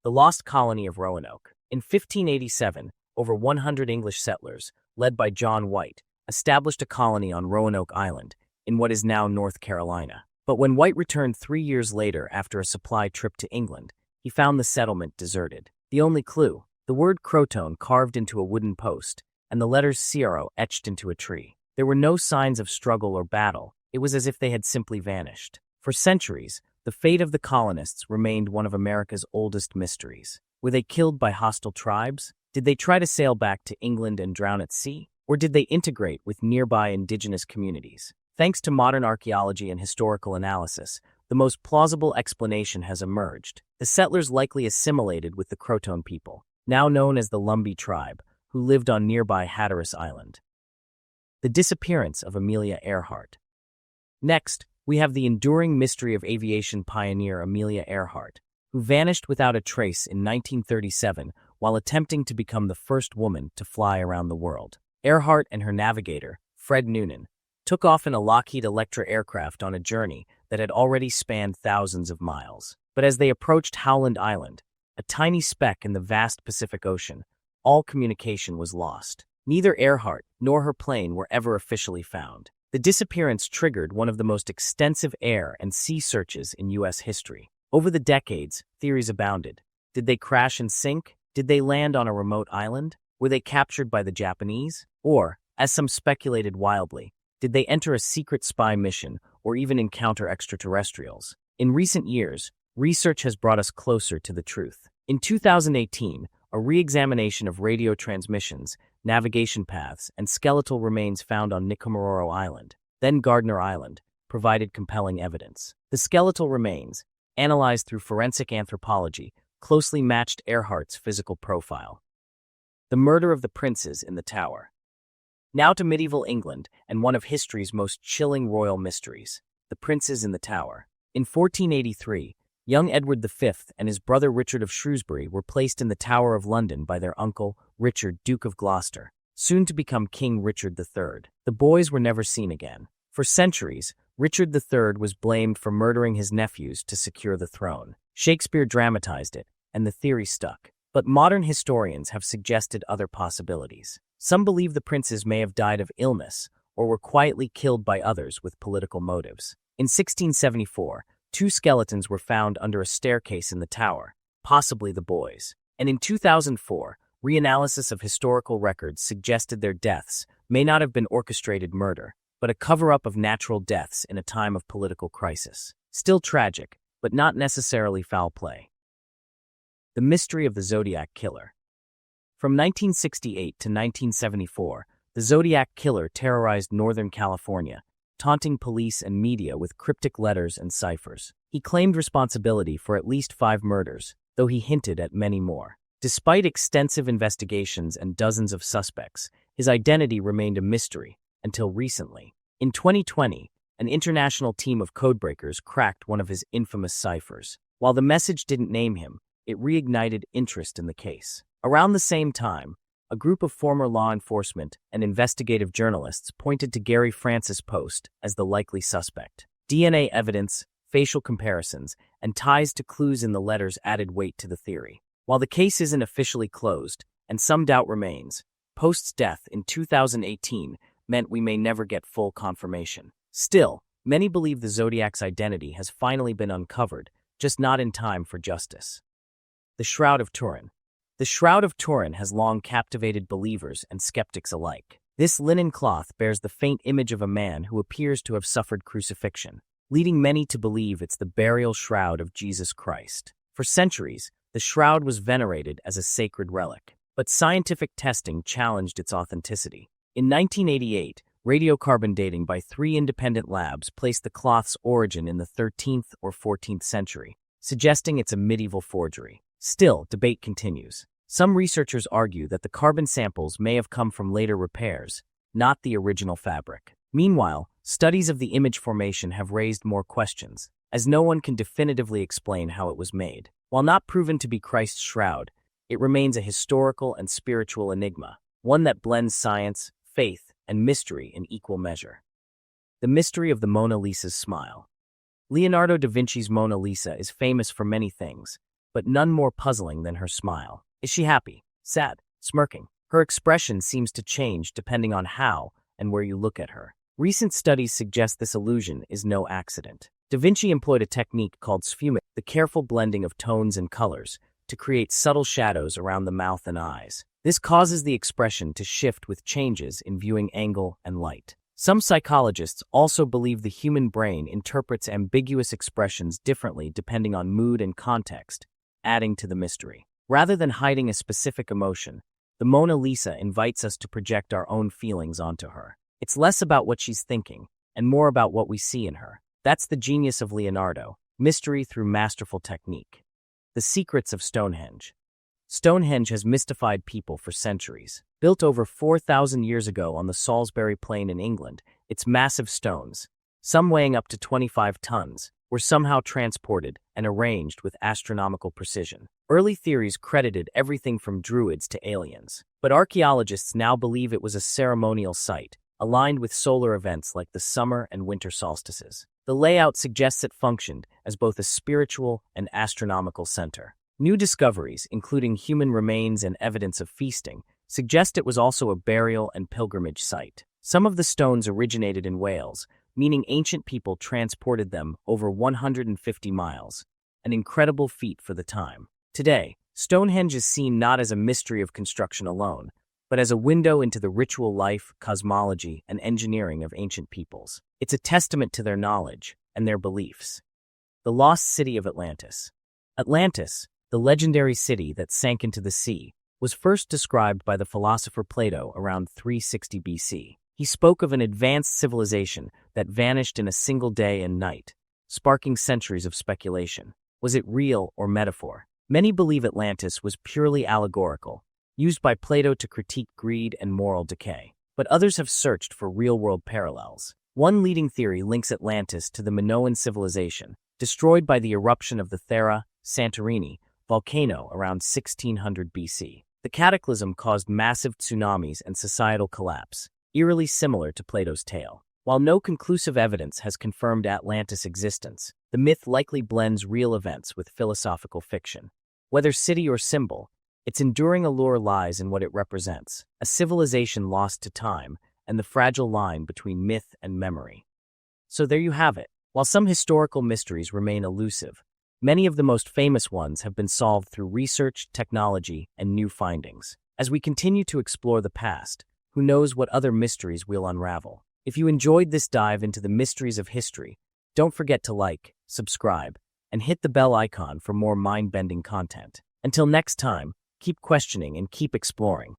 The Lost Colony of Roanoke. In 1587, over 100 English settlers, led by John White, established a colony on Roanoke Island, in what is now North Carolina. But when White returned 3 years later after a supply trip to England, he found the settlement deserted. The only clue, the word Croton carved into a wooden post, and the letters Ciaro etched into a tree. There were no signs of struggle or battle. It was as if they had simply vanished. For centuries, the fate of the colonists remained one of America's oldest mysteries. Were they killed by hostile tribes? Did they try to sail back to England and drown at sea? Or did they integrate with nearby indigenous communities? Thanks to modern archaeology and historical analysis, the most plausible explanation has emerged. The settlers likely assimilated with the Croton people, now known as the Lumbee tribe, who lived on nearby Hatteras Island. The disappearance of Amelia Earhart. Next, we have the enduring mystery of aviation pioneer Amelia Earhart, who vanished without a trace in 1937 while attempting to become the first woman to fly around the world. Earhart and her navigator, Fred Noonan, took off in a Lockheed Electra aircraft on a journey that had already spanned thousands of miles. But as they approached Howland Island, a tiny speck in the vast Pacific Ocean, all communication was lost. Neither Earhart nor her plane were ever officially found. The disappearance triggered one of the most extensive air and sea searches in U.S. history. Over the decades, theories abounded. Did they crash and sink? Did they land on a remote island? Were they captured by the Japanese? Or, as some speculated wildly, did they enter a secret spy mission or even encounter extraterrestrials? In recent years, research has brought us closer to the truth. In 2018, a re-examination of radio transmissions, navigation paths, and skeletal remains found on Nikomaroro Island, then Gardner Island, provided compelling evidence. The skeletal remains, analyzed through forensic anthropology, closely matched Earhart's physical profile. The murder of the princes in the Tower. Now to medieval England and one of history's most chilling royal mysteries, the princes in the Tower. In 1483, young Edward V and his brother Richard of Shrewsbury were placed in the Tower of London by their uncle, Richard, Duke of Gloucester, soon to become King Richard III. The boys were never seen again. For centuries, Richard III was blamed for murdering his nephews to secure the throne. Shakespeare dramatized it, and the theory stuck. But modern historians have suggested other possibilities. Some believe the princes may have died of illness or were quietly killed by others with political motives. In 1674, 2 skeletons were found under a staircase in the tower, possibly the boys. And in 2004, reanalysis of historical records suggested their deaths may not have been orchestrated murder, but a cover-up of natural deaths in a time of political crisis. Still tragic, but not necessarily foul play. The mystery of the Zodiac Killer. From 1968 to 1974, the Zodiac Killer terrorized Northern California, taunting police and media with cryptic letters and ciphers. He claimed responsibility for at least 5 murders, though he hinted at many more. Despite extensive investigations and dozens of suspects, his identity remained a mystery until recently. In 2020, an international team of codebreakers cracked one of his infamous ciphers. While the message didn't name him, it reignited interest in the case. Around the same time, a group of former law enforcement and investigative journalists pointed to Gary Francis' post as the likely suspect. DNA evidence, facial comparisons, and ties to clues in the letters added weight to the theory. While the case isn't officially closed, and some doubt remains, Post's death in 2018 meant we may never get full confirmation. Still, many believe the Zodiac's identity has finally been uncovered, just not in time for justice. The Shroud of Turin. The Shroud of Turin has long captivated believers and skeptics alike. This linen cloth bears the faint image of a man who appears to have suffered crucifixion, leading many to believe it's the burial shroud of Jesus Christ. For centuries, the shroud was venerated as a sacred relic, but scientific testing challenged its authenticity. In 1988, radiocarbon dating by 3 independent labs placed the cloth's origin in the 13th or 14th century, suggesting it's a medieval forgery. Still, debate continues. Some researchers argue that the carbon samples may have come from later repairs, not the original fabric. Meanwhile, studies of the image formation have raised more questions, as no one can definitively explain how it was made. While not proven to be Christ's shroud, it remains a historical and spiritual enigma, one that blends science, faith, and mystery in equal measure. The mystery of the Mona Lisa's smile. Leonardo da Vinci's Mona Lisa is famous for many things, but none more puzzling than her smile. Is she happy, sad, smirking? Her expression seems to change depending on how and where you look at her. Recent studies suggest this illusion is no accident. Da Vinci employed a technique called sphuming, the careful blending of tones and colors, to create subtle shadows around the mouth and eyes. This causes the expression to shift with changes in viewing angle and light. Some psychologists also believe the human brain interprets ambiguous expressions differently depending on mood and context, adding to the mystery. Rather than hiding a specific emotion, the Mona Lisa invites us to project our own feelings onto her. It's less about what she's thinking and more about what we see in her. That's the genius of Leonardo, mystery through masterful technique. The Secrets of Stonehenge. Stonehenge has mystified people for centuries. Built over 4,000 years ago on the Salisbury Plain in England, its massive stones, some weighing up to 25 tons, were somehow transported and arranged with astronomical precision. Early theories credited everything from druids to aliens, but archaeologists now believe it was a ceremonial site, aligned with solar events like the summer and winter solstices. The layout suggests it functioned as both a spiritual and astronomical center. New discoveries, including human remains and evidence of feasting, suggest it was also a burial and pilgrimage site. Some of the stones originated in Wales, meaning ancient people transported them over 150 miles, an incredible feat for the time. Today, Stonehenge is seen not as a mystery of construction alone, but as a window into the ritual life, cosmology, and engineering of ancient peoples. It's a testament to their knowledge and their beliefs. The Lost City of Atlantis. Atlantis, the legendary city that sank into the sea, was first described by the philosopher Plato around 360 BC. He spoke of an advanced civilization that vanished in a single day and night, sparking centuries of speculation. Was it real or metaphor? Many believe Atlantis was purely allegorical, used by Plato to critique greed and moral decay. But others have searched for real-world parallels. One leading theory links Atlantis to the Minoan civilization, destroyed by the eruption of the Thera Santorini volcano around 1600 BC. The cataclysm caused massive tsunamis and societal collapse, eerily similar to Plato's tale. While no conclusive evidence has confirmed Atlantis' existence, the myth likely blends real events with philosophical fiction. Whether city or symbol, its enduring allure lies in what it represents, a civilization lost to time and the fragile line between myth and memory. So there you have it. While some historical mysteries remain elusive, many of the most famous ones have been solved through research, technology, and new findings. As we continue to explore the past, who knows what other mysteries we'll unravel. If you enjoyed this dive into the mysteries of history, don't forget to like, subscribe, and hit the bell icon for more mind-bending content. Until next time, keep questioning and keep exploring.